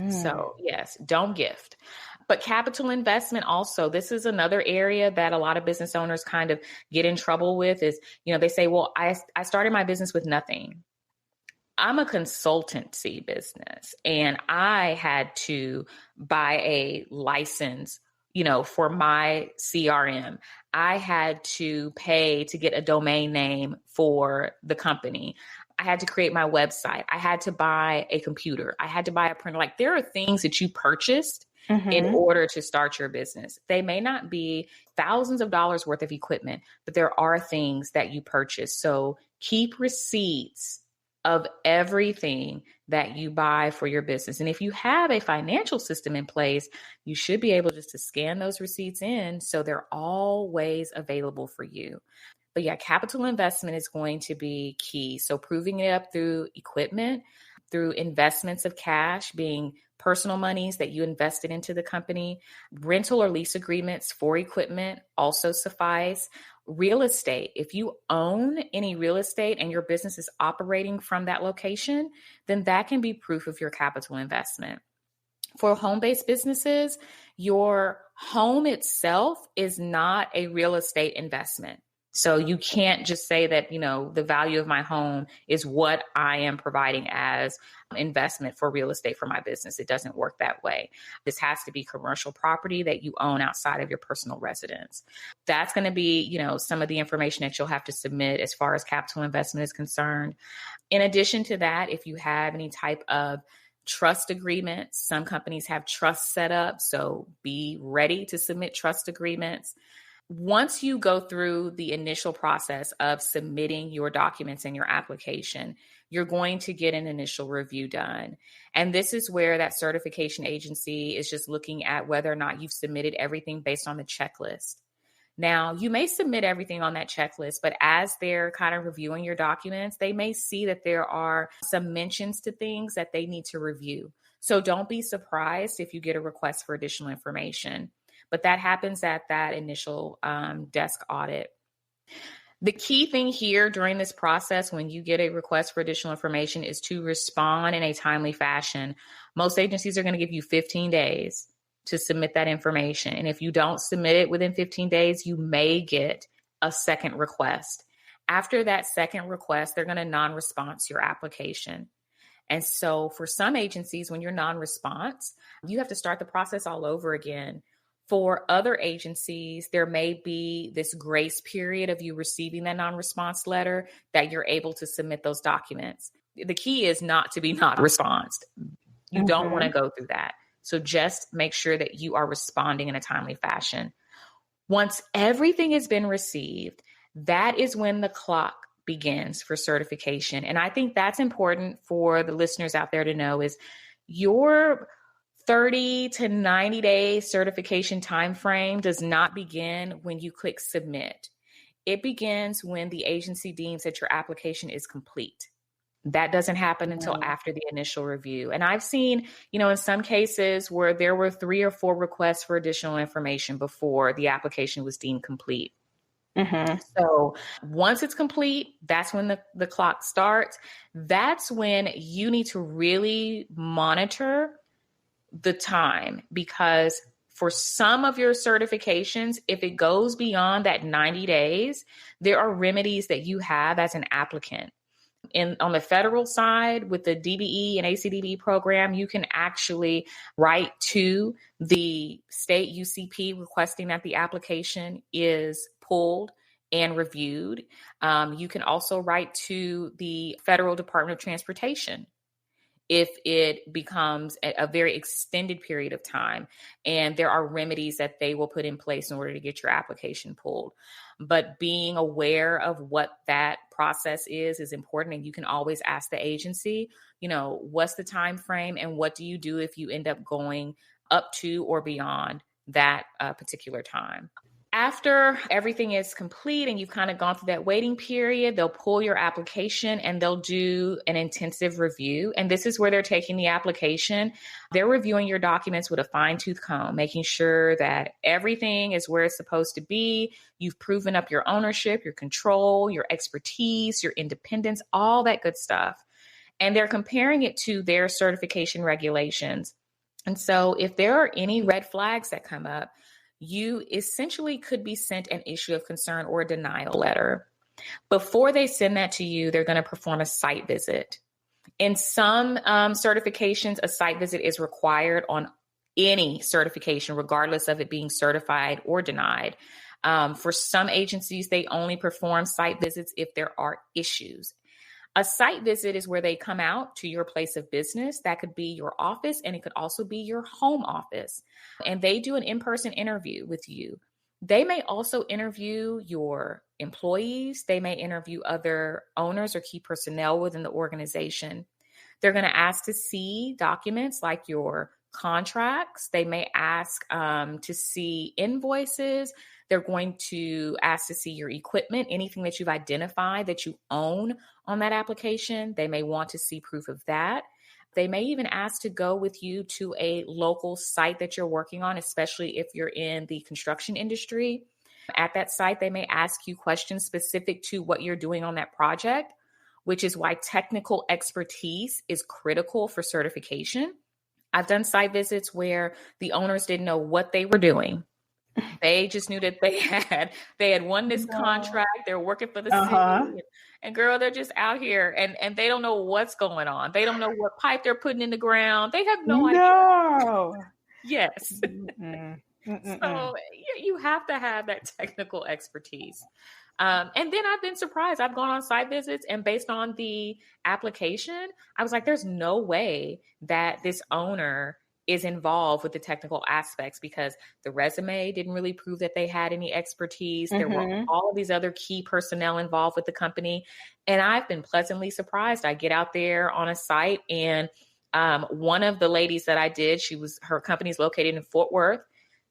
So yes, don't gift. But capital investment also, this is another area that a lot of business owners kind of get in trouble with is, they say, well, I started my business with nothing. I'm a consultancy business and I had to buy a license, for my CRM. I had to pay to get a domain name for the company. I had to create my website. I had to buy a computer. I had to buy a printer. Like, there are things that you purchased in Mm-hmm. order to start your business. They may not be thousands of dollars worth of equipment, but there are things that you purchase. So keep receipts of everything that you buy for your business. And if you have a financial system in place, you should be able just to scan those receipts in so they're always available for you. But yeah, capital investment is going to be key. So proving it up through equipment, through investments of cash, being personal monies that you invested into the company, rental or lease agreements for equipment also suffice. Real estate, if you own any real estate and your business is operating from that location, then that can be proof of your capital investment. For home-based businesses, your home itself is not a real estate investment. So you can't just say that, the value of my home is what I am providing as investment for real estate for my business. It doesn't work that way. This has to be commercial property that you own outside of your personal residence. That's going to be, some of the information that you'll have to submit as far as capital investment is concerned. In addition to that, if you have any type of trust agreements, some companies have trust set up, so be ready to submit trust agreements. Once you go through the initial process of submitting your documents and your application, you're going to get an initial review done. And this is where that certification agency is just looking at whether or not you've submitted everything based on the checklist. Now, you may submit everything on that checklist, but as they're kind of reviewing your documents, they may see that there are some mentions to things that they need to review. So don't be surprised if you get a request for additional information. But that happens at that initial desk audit. The key thing here during this process, when you get a request for additional information, is to respond in a timely fashion. Most agencies are going to give you 15 days to submit that information. And if you don't submit it within 15 days, you may get a second request. After that second request, they're going to non-response your application. And so for some agencies, when you're non-response, you have to start the process all over again. For other agencies, there may be this grace period of you receiving that non-response letter that you're able to submit those documents. The key is not to be non-responsed. You don't want to go through that. So just make sure that you are responding in a timely fashion. Once everything has been received, that is when the clock begins for certification. And I think that's important for the listeners out there to know is your 30 to 90 day certification timeframe does not begin when you click submit. It begins when the agency deems that your application is complete. That doesn't happen until after the initial review. And I've seen, in some cases where there were 3 or 4 requests for additional information before the application was deemed complete. Mm-hmm. So once it's complete, that's when the clock starts. That's when you need to really monitor the time, because for some of your certifications, if it goes beyond that 90 days, there are remedies that you have as an applicant. On the federal side, with the DBE and ACDB program, you can actually write to the state UCP requesting that the application is pulled and reviewed. You can also write to the Federal Department of Transportation if it becomes a very extended period of time, and there are remedies that they will put in place in order to get your application pulled. But being aware of what that process is important. And you can always ask the agency, what's the time frame and what do you do if you end up going up to or beyond that particular time? After everything is complete and you've kind of gone through that waiting period, they'll pull your application and they'll do an intensive review. And this is where they're taking the application. They're reviewing your documents with a fine-tooth comb, making sure that everything is where it's supposed to be. You've proven up your ownership, your control, your expertise, your independence, all that good stuff. And they're comparing it to their certification regulations. And so if there are any red flags that come up, you essentially could be sent an issue of concern or a denial letter. Before they send that to you, they're going to perform a site visit. In some certifications, a site visit is required on any certification, regardless of it being certified or denied. For some agencies, they only perform site visits if there are issues. A site visit is where they come out to your place of business. That could be your office, and it could also be your home office. And they do an in-person interview with you. They may also interview your employees. They may interview other owners or key personnel within the organization. They're going to ask to see documents like your contracts. They may ask to see invoices. They're going to ask to see your equipment, anything that you've identified that you own on that application. They may want to see proof of that. They may even ask to go with you to a local site that you're working on, especially if you're in the construction industry. At that site, they may ask you questions specific to what you're doing on that project, which is why technical expertise is critical for certification. I've done site visits where the owners didn't know what they were doing. They just knew that they had won this contract. They're working for the city. And girl, they're just out here and they don't know what's going on. They don't know what pipe they're putting in the ground. They have no idea. Yes. So you have to have that technical expertise. And then I've been surprised. I've gone on site visits, and based on the application, I was like, there's no way that this owner is involved with the technical aspects, because the resume didn't really prove that they had any expertise. There were all of these other key personnel involved with the company. And I've been pleasantly surprised. I get out there on a site, and one of the ladies that I did, her company's located in Fort Worth.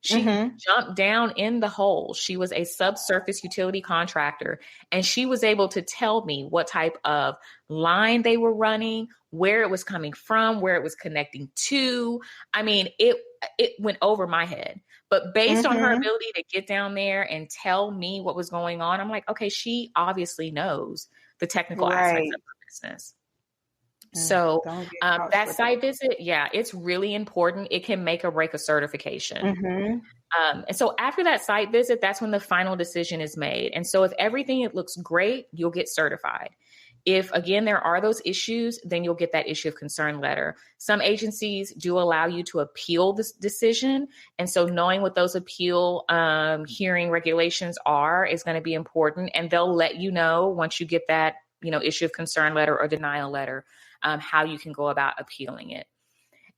She jumped down in the hole. She was a subsurface utility contractor, and she was able to tell me what type of line they were running, where it was coming from, where it was connecting to. I mean, it went over my head. But based on her ability to get down there and tell me what was going on, I'm like, okay, she obviously knows the technical aspects of her business. So that site visit, it's really important. It can make or break a certification. And so after that site visit, that's when the final decision is made. And so if everything looks great, you'll get certified. If, again, there are those issues, then you'll get that issue of concern letter. Some agencies do allow you to appeal this decision. And so knowing what those appeal hearing regulations are is going to be important. And they'll let you know once you get that, issue of concern letter or denial letter, how you can go about appealing it.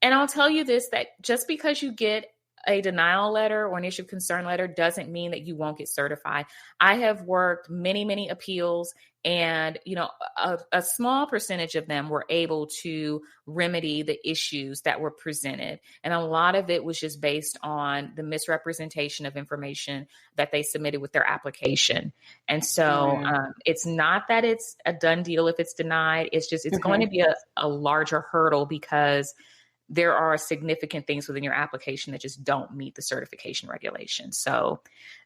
And I'll tell you this, that just because you get a denial letter or an issue of concern letter doesn't mean that you won't get certified. I have worked many, many appeals, and, a small percentage of them were able to remedy the issues that were presented. And a lot of it was just based on the misrepresentation of information that they submitted with their application. And so it's not that it's a done deal if it's denied. It's just, it's going to be a larger hurdle, because there are significant things within your application that just don't meet the certification regulations. So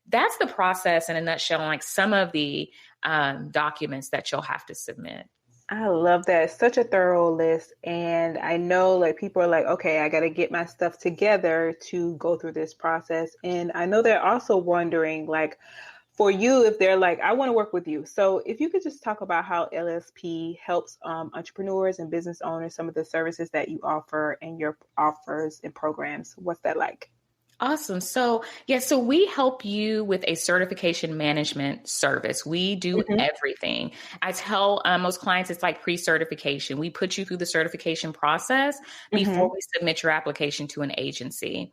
that's the process in a nutshell, like some of the documents that you'll have to submit. I love that. It's such a thorough list. And I know people are like, okay, I got to get my stuff together to go through this process. And I know they're also wondering, for you, if they're like, I want to work with you. So if you could just talk about how LSP helps entrepreneurs and business owners, some of the services that you offer and your offers and programs, what's that like? Awesome. So we help you with a certification management service. We do everything. I tell most clients it's like pre-certification. We put you through the certification process before we submit your application to an agency.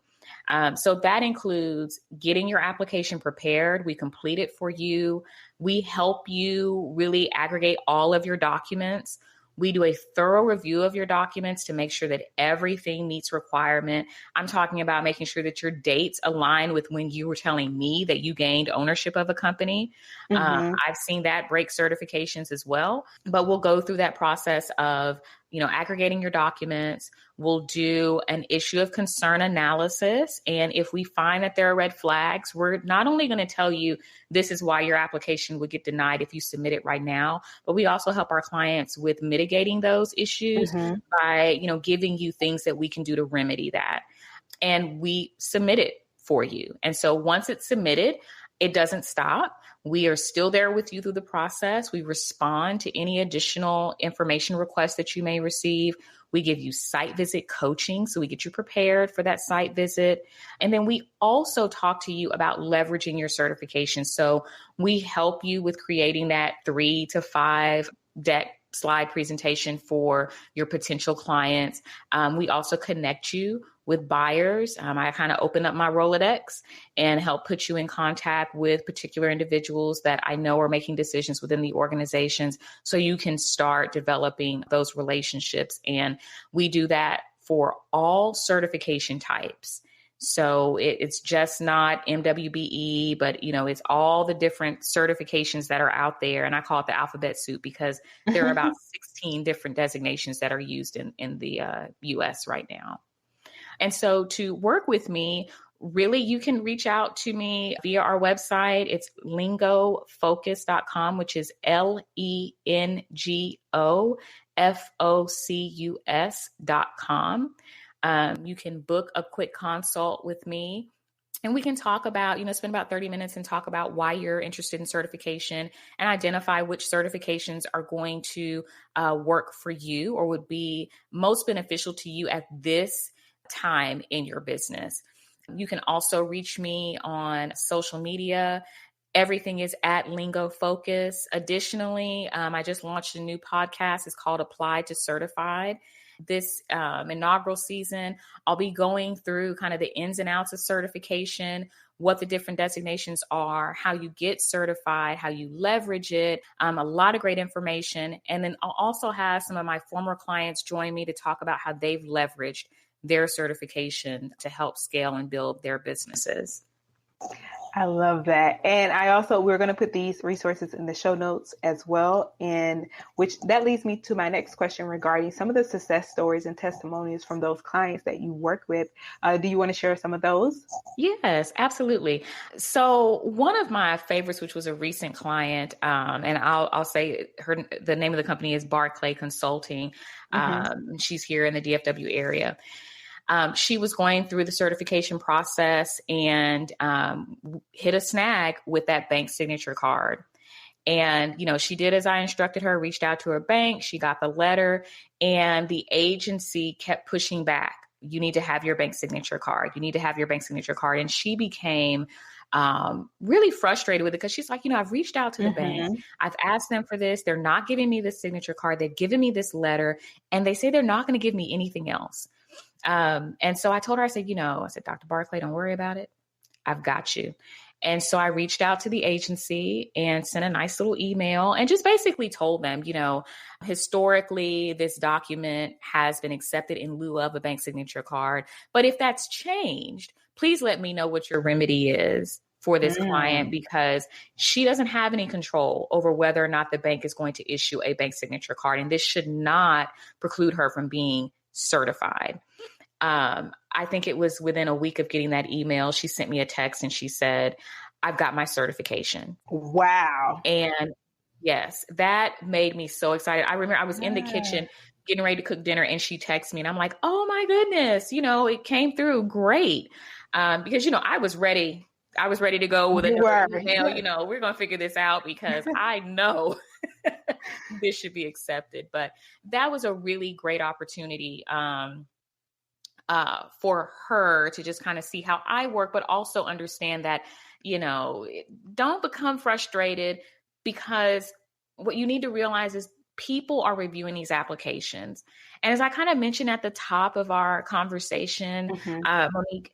So that includes getting your application prepared. We complete it for you. We help you really aggregate all of your documents. We do a thorough review of your documents to make sure that everything meets requirement. I'm talking about making sure that your dates align with when you were telling me that you gained ownership of a company. I've seen that break certifications as well, but we'll go through that process of, aggregating your documents. We'll do an issue of concern analysis. And if we find that there are red flags, we're not only going to tell you this is why your application would get denied if you submit it right now, but we also help our clients with mitigating those issues by, giving you things that we can do to remedy that. And we submit it for you. And so once it's submitted, it doesn't stop. We are still there with you through the process. We respond to any additional information requests that you may receive. We give you site visit coaching, so we get you prepared for that site visit. And then we also talk to you about leveraging your certification. So we help you with creating that 3 to 5 deck slide presentation for your potential clients. We also connect you with buyers. I kind of open up my Rolodex and help put you in contact with particular individuals that I know are making decisions within the organizations, so you can start developing those relationships. And we do that for all certification types. So it's just not MWBE, but it's all the different certifications that are out there. And I call it the alphabet soup because there are about 16 different designations that are used in the US right now. And so to work with me, really, you can reach out to me via our website. It's lingofocus.com, which is LENGOFOCUS.com. You can book a quick consult with me. And we can talk about, spend about 30 minutes and talk about why you're interested in certification and identify which certifications are going to work for you or would be most beneficial to you at this time in your business. You can also reach me on social media. Everything is at Lingo Focus. Additionally, I just launched a new podcast. It's called Applied to Certified. This inaugural season, I'll be going through kind of the ins and outs of certification, what the different designations are, how you get certified, how you leverage it, a lot of great information. And then I'll also have some of my former clients join me to talk about how they've leveraged their certification to help scale and build their businesses. I love that. And we're going to put these resources in the show notes as well. And that leads me to my next question regarding some of the success stories and testimonials from those clients that you work with. Do you want to share some of those? Yes, absolutely. So one of my favorites, which was a recent client, and I'll say the name of the company is Barclay Consulting. She's here in the DFW area. She was going through the certification process and hit a snag with that bank signature card. And, she did as I instructed her, reached out to her bank. She got the letter and the agency kept pushing back. You need to have your bank signature card. You need to have your bank signature card. And she became really frustrated with it because she's like, I've reached out to the bank. I've asked them for this. They're not giving me this signature card. They've given me this letter and they say they're not going to give me anything else. And so I told her, I said, Dr. Barclay, don't worry about it. I've got you. And so I reached out to the agency and sent a nice little email and just basically told them, historically, this document has been accepted in lieu of a bank signature card. But if that's changed, please let me know what your remedy is for this client, because she doesn't have any control over whether or not the bank is going to issue a bank signature card. And this should not preclude her from being certified. I think it was within a week of getting that email, she sent me a text and she said, I've got my certification. Wow. And yes, that made me so excited. I remember I was in the kitchen getting ready to cook dinner and she texted me and I'm like, oh my goodness, it came through great. Because, I was ready. I was ready to go with another email, we're going to figure this out because I know this should be accepted. But that was a really great opportunity for her to just kind of see how I work, but also understand that, don't become frustrated, because what you need to realize is people are reviewing these applications. And as I kind of mentioned at the top of our conversation, Monique,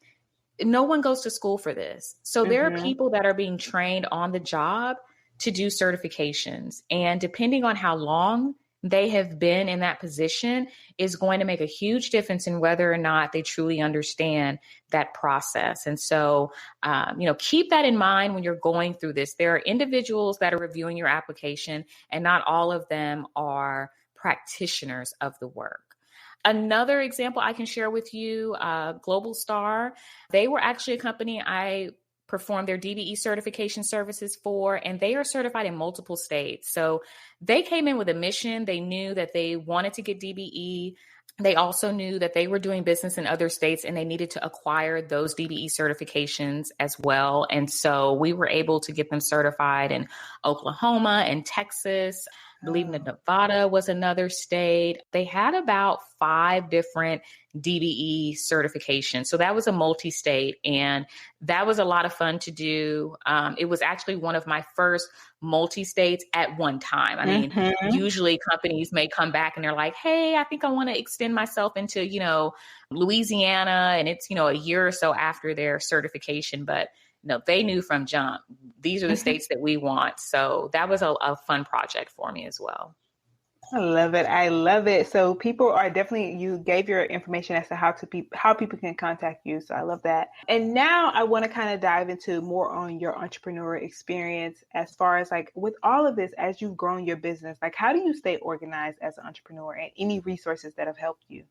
no one goes to school for this. So there are people that are being trained on the job to do certifications. And depending on how long they have been in that position is going to make a huge difference in whether or not they truly understand that process. And so, keep that in mind when you're going through this. There are individuals that are reviewing your application, and not all of them are practitioners of the work. Another example I can share with you, Global Star, they were actually a company I perform their DBE certification services for, and they are certified in multiple states. So they came in with a mission. They knew that they wanted to get DBE. They also knew that they were doing business in other states and they needed to acquire those DBE certifications as well. And so we were able to get them certified in Oklahoma and Texas, I believe Nevada was another state. They had about 5 different DBE certifications. So that was a multi-state, and that was a lot of fun to do. It was actually one of my first multi-states at one time. I mean, usually companies may come back and they're like, hey, I think I want to extend myself into, Louisiana, and it's, a year or so after their certification. But no, they knew from jump, these are the states that we want. So that was a fun project for me as well. I love it. I love it. So people are definitely, you gave your information as to how people can contact you. So I love that. And now I want to kind of dive into more on your entrepreneur experience as far as like with all of this, as you've grown your business, like how do you stay organized as an entrepreneur and any resources that have helped you?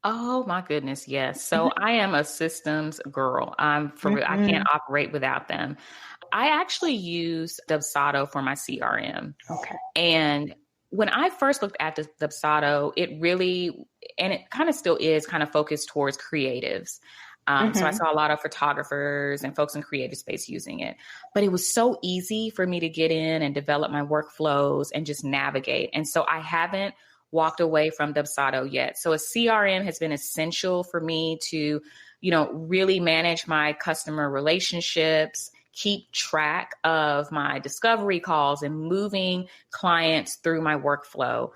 Oh my goodness. Yes. So I am a systems girl. I can't operate without them. I actually use Dubsado for my CRM. Okay. And when I first looked at Dubsado, it really, and it kind of still is kind of focused towards creatives. So I saw a lot of photographers and folks in creative space using it, but it was so easy for me to get in and develop my workflows and just navigate. And so I haven't walked away from Dubsado yet. So a CRM has been essential for me to, really manage my customer relationships, keep track of my discovery calls and moving clients through my workflow.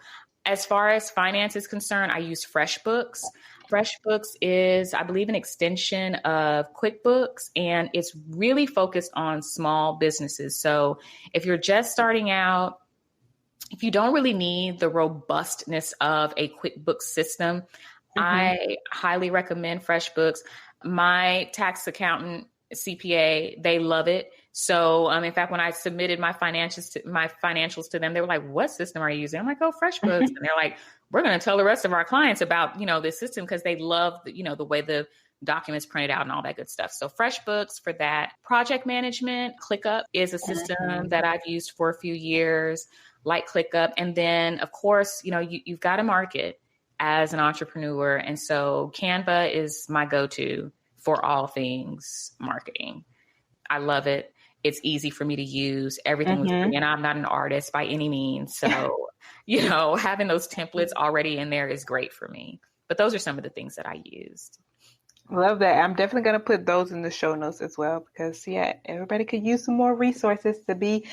As far as finance is concerned, I use FreshBooks. FreshBooks is, I believe, an extension of QuickBooks, and it's really focused on small businesses. So if you're just starting out, if you don't really need the robustness of a QuickBooks system, I highly recommend FreshBooks. My tax accountant, CPA, they love it. So, in fact, when I submitted my financials to them, they were like, "What system are you using?" I'm like, "Oh, FreshBooks." And they're like, "We're going to tell the rest of our clients about, this system," because they love, the way the documents printed out and all that good stuff. So FreshBooks for that. Project management, ClickUp is a system that I've used for a few years, like ClickUp. And then, of course, you've got to market as an entrepreneur. And so Canva is my go-to for all things marketing. I love it. It's easy for me to use. Everything was free, and I'm not an artist by any means. So, having those templates already in there is great for me. But those are some of the things that I used. Love that. I'm definitely going to put those in the show notes as well, because everybody could use some more resources to be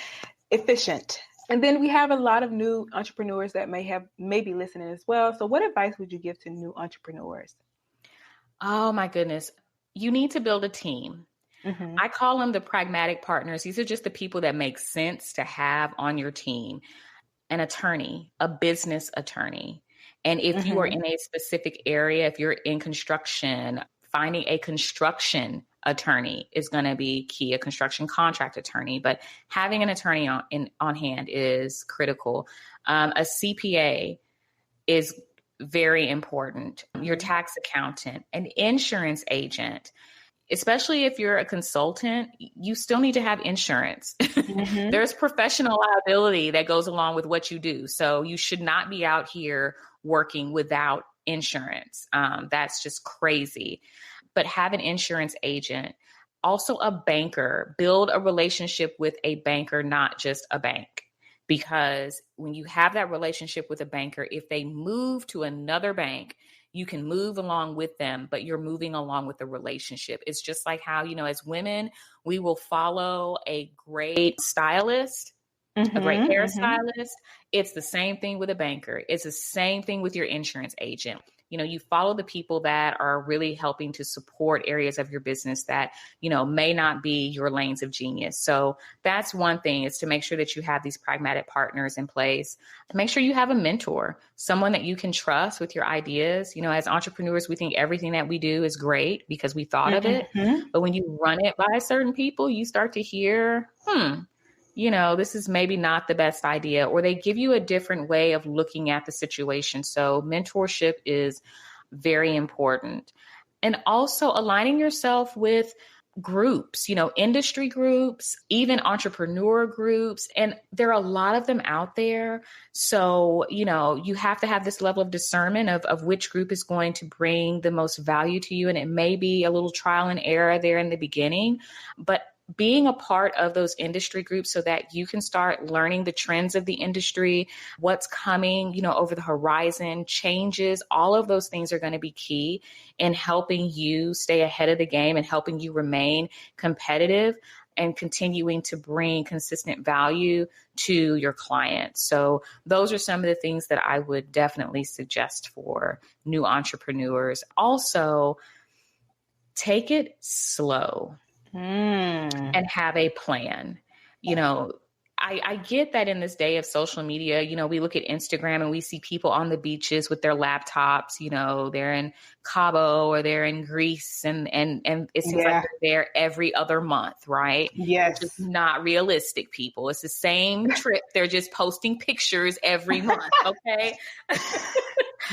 efficient. And then we have a lot of new entrepreneurs that may be listening as well. So what advice would you give to new entrepreneurs? Oh my goodness. You need to build a team. I call them the pragmatic partners. These are just the people that make sense to have on your team. An attorney, a business attorney. And if you are in a specific area, if you're in construction, finding a construction attorney is going to be key, a construction contract attorney. But having an attorney on hand is critical. A CPA is very important. Your tax accountant, an insurance agent. Especially if you're a consultant, you still need to have insurance. There's professional liability that goes along with what you do. So you should not be out here working without insurance. That's just crazy. But have an insurance agent. Also a banker. Build a relationship with a banker, not just a bank. Because when you have that relationship with a banker, if they move to another bank, you can move along with them, but you're moving along with the relationship. It's just like how, as women, we will follow a great stylist, a great hairstylist. It's the same thing with a banker. It's the same thing with your insurance agent. You follow the people that are really helping to support areas of your business that, may not be your lanes of genius. So that's one thing, is to make sure that you have these pragmatic partners in place. Make sure you have a mentor, someone that you can trust with your ideas. As entrepreneurs, we think everything that we do is great because we thought of it. But when you run it by certain people, you start to hear, this is maybe not the best idea, or they give you a different way of looking at the situation. So mentorship is very important. And also aligning yourself with groups, industry groups, even entrepreneur groups. And there are a lot of them out there. So, you have to have this level of discernment of which group is going to bring the most value to you. And it may be a little trial and error there in the beginning, but being a part of those industry groups so that you can start learning the trends of the industry, what's coming, over the horizon, changes, all of those things are going to be key in helping you stay ahead of the game and helping you remain competitive and continuing to bring consistent value to your clients. So those are some of the things that I would definitely suggest for new entrepreneurs. Also, take it slow and have a plan. I get that in this day of social media, we look at Instagram and we see people on the beaches with their laptops, they're in Cabo or they're in Greece and it seems like they're there every other month, right? Yes. It's just not realistic, people. It's the same trip. They're just posting pictures every month. Okay.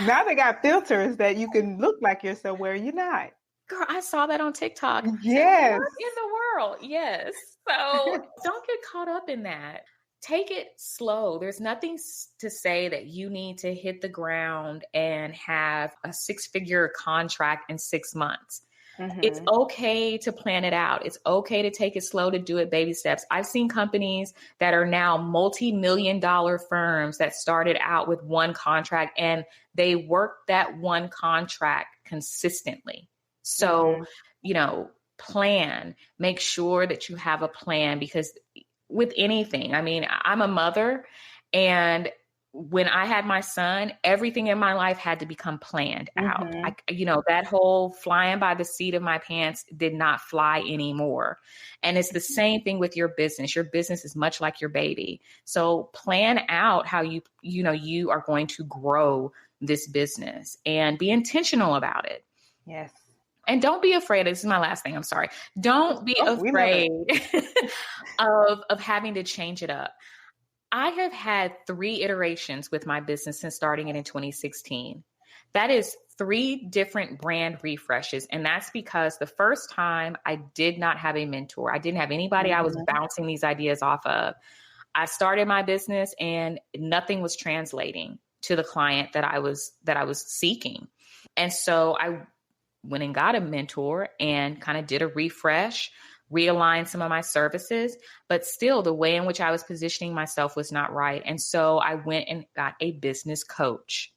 Now they got filters that you can look like you're somewhere you're not. Girl, I saw that on TikTok. Yes. What in the world? Yes. So don't get caught up in that. Take it slow. There's nothing to say that you need to hit the ground and have a 6-figure contract in 6 months. Mm-hmm. It's okay to plan it out. It's okay to take it slow, to do it baby steps. I've seen companies that are now multi-million-dollar firms that started out with one contract and they worked that one contract consistently. So, plan, make sure that you have a plan, because with anything, I'm a mother, and when I had my son, everything in my life had to become planned out. That whole flying by the seat of my pants did not fly anymore. And it's the same thing with your business. Your business is much like your baby. So plan out how you are going to grow this business and be intentional about it. Yes. And don't be afraid. This is my last thing. I'm sorry. Don't be afraid of having to change it up. I have had 3 iterations with my business since starting it in 2016. That is 3 different brand refreshes. And that's because the first time I did not have a mentor. I didn't have anybody I was bouncing these ideas off of. I started my business and nothing was translating to the client that I was seeking. And so I went and got a mentor and kind of did a refresh, realigned some of my services, but still the way in which I was positioning myself was not right. And so I went and got a business coach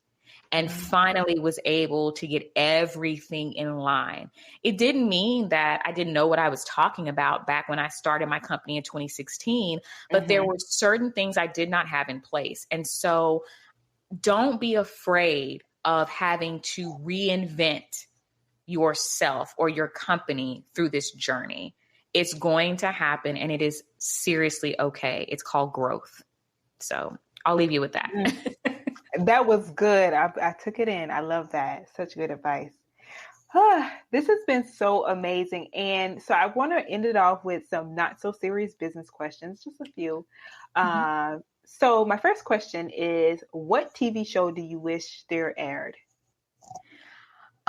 and finally was able to get everything in line. It didn't mean that I didn't know what I was talking about back when I started my company in 2016, but there were certain things I did not have in place. And so don't be afraid of having to reinvent yourself or your company through this journey. It's going to happen and it is seriously okay. It's called growth. So I'll leave you with that. That was good. I took it in. I love that. Such good advice. This has been so amazing. And so I want to end it off with some not so serious business questions, just a few. So my first question is, what TV show do you wish still aired?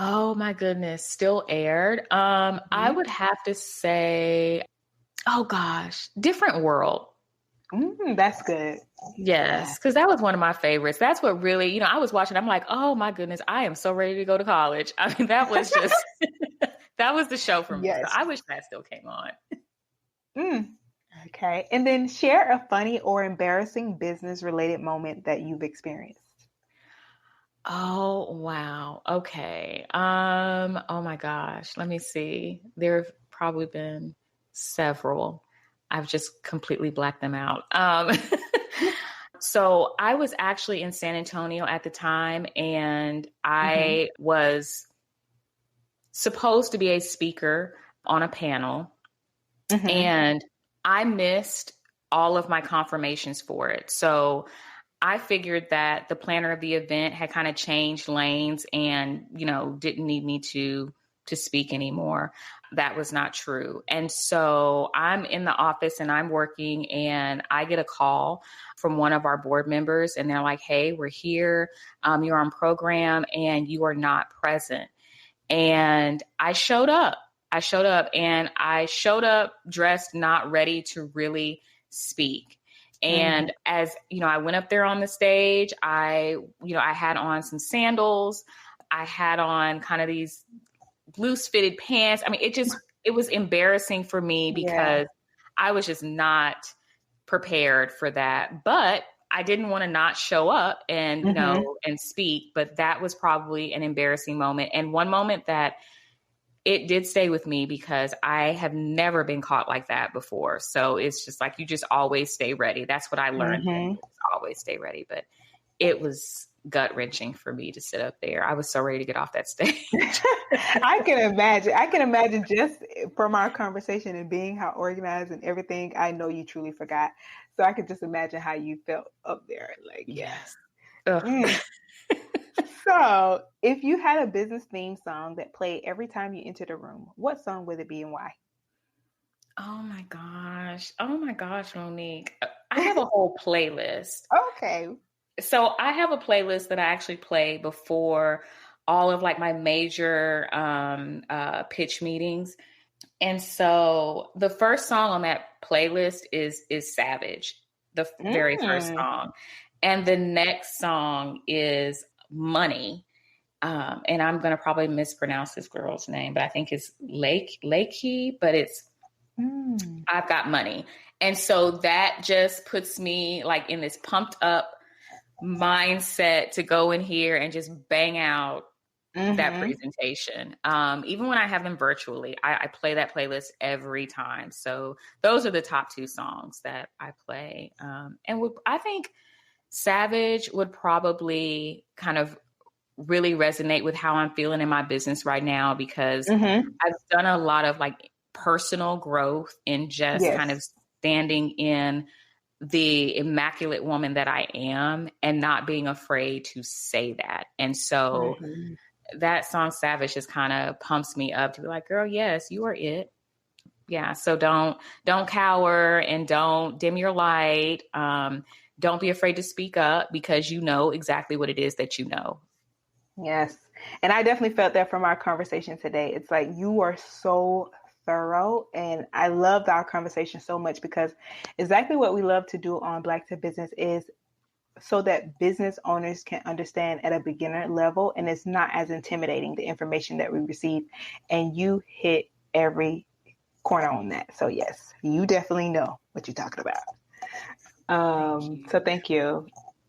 Oh my goodness, still aired. I would have to say, oh gosh, Different World. That's good. Yes, because that was one of my favorites. That's what really, I was watching, I'm like, oh my goodness, I am so ready to go to college. That was just, that was the show for me. Yes. So I wish that still came on. Okay. And then share a funny or embarrassing business related moment that you've experienced. Oh, wow. Okay. Oh my gosh. Let me see. There have probably been several. I've just completely blacked them out. So I was actually in San Antonio at the time, and I was supposed to be a speaker on a panel, and I missed all of my confirmations for it. So I figured that the planner of the event had kind of changed lanes and, didn't need me to speak anymore. That was not true. And so I'm in the office and I'm working, and I get a call from one of our board members, and they're like, hey, we're here. You're on program and you are not present. And I showed up and I showed up dressed, not ready to really speak. And as I went up there on the stage, I had on some sandals. I had on kind of these loose fitted pants. It was embarrassing for me because I was just not prepared for that. But I didn't want to not show up and, you know, and speak. But that was probably an embarrassing moment. And one moment that it did stay with me because I have never been caught like that before. So it's just like, you just always stay ready. That's what I learned. Always stay ready. But it was gut wrenching for me to sit up there. I was so ready to get off that stage. I can imagine just from our conversation and being how organized and everything, I know you truly forgot. So I could just imagine how you felt up there. Like, yes. So if you had a business theme song that played every time you entered a room, what song would it be and why? Oh my gosh, Monique. I have a whole playlist. Okay. So I have a playlist that I actually play before all of like my major pitch meetings. And so the first song on that playlist is Savage, the very first song. And the next song is Money. And I'm going to probably mispronounce this girl's name, but I think it's Lakey, but it's I've Got Money. And so that just puts me like in this pumped up mindset to go in here and just bang out that presentation. Even when I have them virtually, I play that playlist every time. So those are the top two songs that I play. And I think Savage would probably kind of really resonate with how I'm feeling in my business right now, because I've done a lot of like personal growth in just kind of standing in the immaculate woman that I am and not being afraid to say that. And so that song Savage just kind of pumps me up to be like, girl, yes, you are it. Yeah. So don't cower and don't dim your light. Don't be afraid to speak up because you know exactly what it is that you know. Yes. And I definitely felt that from our conversation today. It's like, you are so thorough. And I loved our conversation so much because exactly what we love to do on Black to Business is so that business owners can understand at a beginner level, and it's not as intimidating, the information that we receive. And you hit every corner on that. So yes, you definitely know what you're talking about. So thank you.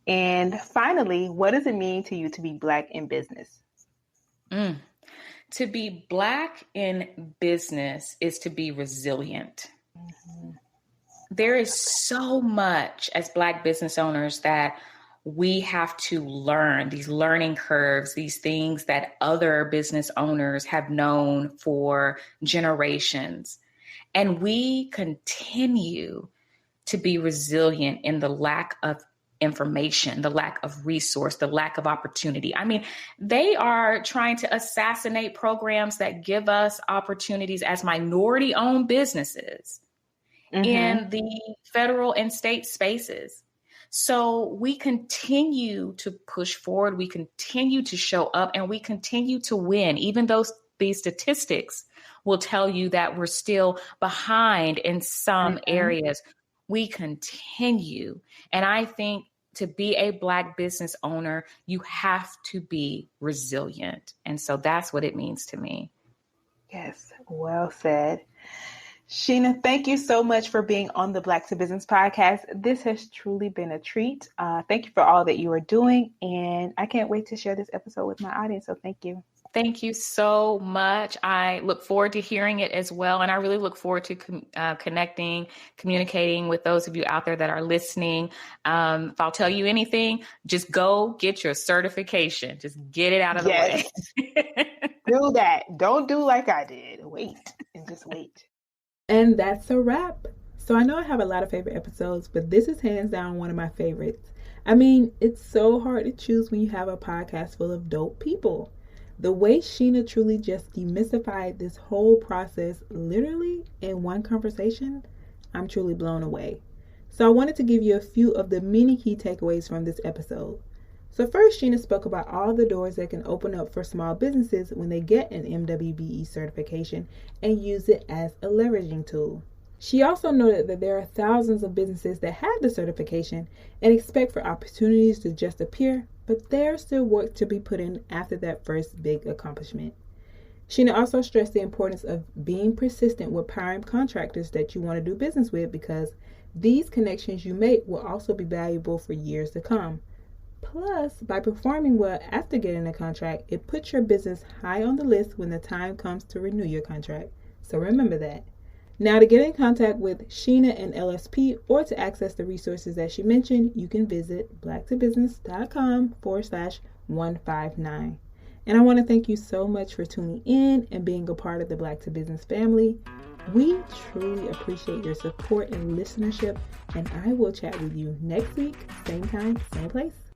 And finally, what does it mean to you to be Black in business? To be Black in business is to be resilient. There is so much as Black business owners that we have to learn, these learning curves, these things that other business owners have known for generations. And we continue to be resilient in the lack of information, the lack of resource, the lack of opportunity. I mean, they are trying to assassinate programs that give us opportunities as minority-owned businesses in the federal and state spaces. So we continue to push forward, we continue to show up, and we continue to win, even though these statistics will tell you that we're still behind in some areas. We continue. And I think to be a Black business owner, you have to be resilient. And so that's what it means to me. Yes, well said. Sheena, thank you so much for being on the Black to Business podcast. This has truly been a treat. Thank you for all that you are doing. And I can't wait to share this episode with my audience. So thank you. Thank you so much. I look forward to hearing it as well. And I really look forward to connecting, communicating with those of you out there that are listening. If I'll tell you anything, just go get your certification. Just get it out of the way. Do that. Don't do like I did. Wait and just wait. And that's a wrap. So I know I have a lot of favorite episodes, but this is hands down one of my favorites. I mean, it's so hard to choose when you have a podcast full of dope people. The way Sheena truly just demystified this whole process literally in one conversation, I'm truly blown away. So I wanted to give you a few of the many key takeaways from this episode. So first, Sheena spoke about all the doors that can open up for small businesses when they get an MWBE certification and use it as a leveraging tool. She also noted that there are thousands of businesses that have the certification and expect for opportunities to just appear, but there's still work to be put in after that first big accomplishment. Sheena also stressed the importance of being persistent with prime contractors that you want to do business with, because these connections you make will also be valuable for years to come. Plus, by performing well after getting a contract, it puts your business high on the list when the time comes to renew your contract. So remember that. Now, to get in contact with Sheena and LSP or to access the resources that she mentioned, you can visit blacktobusiness.com/159. And I want to thank you so much for tuning in and being a part of the Black to Business family. We truly appreciate your support and listenership, and I will chat with you next week, same time, same place.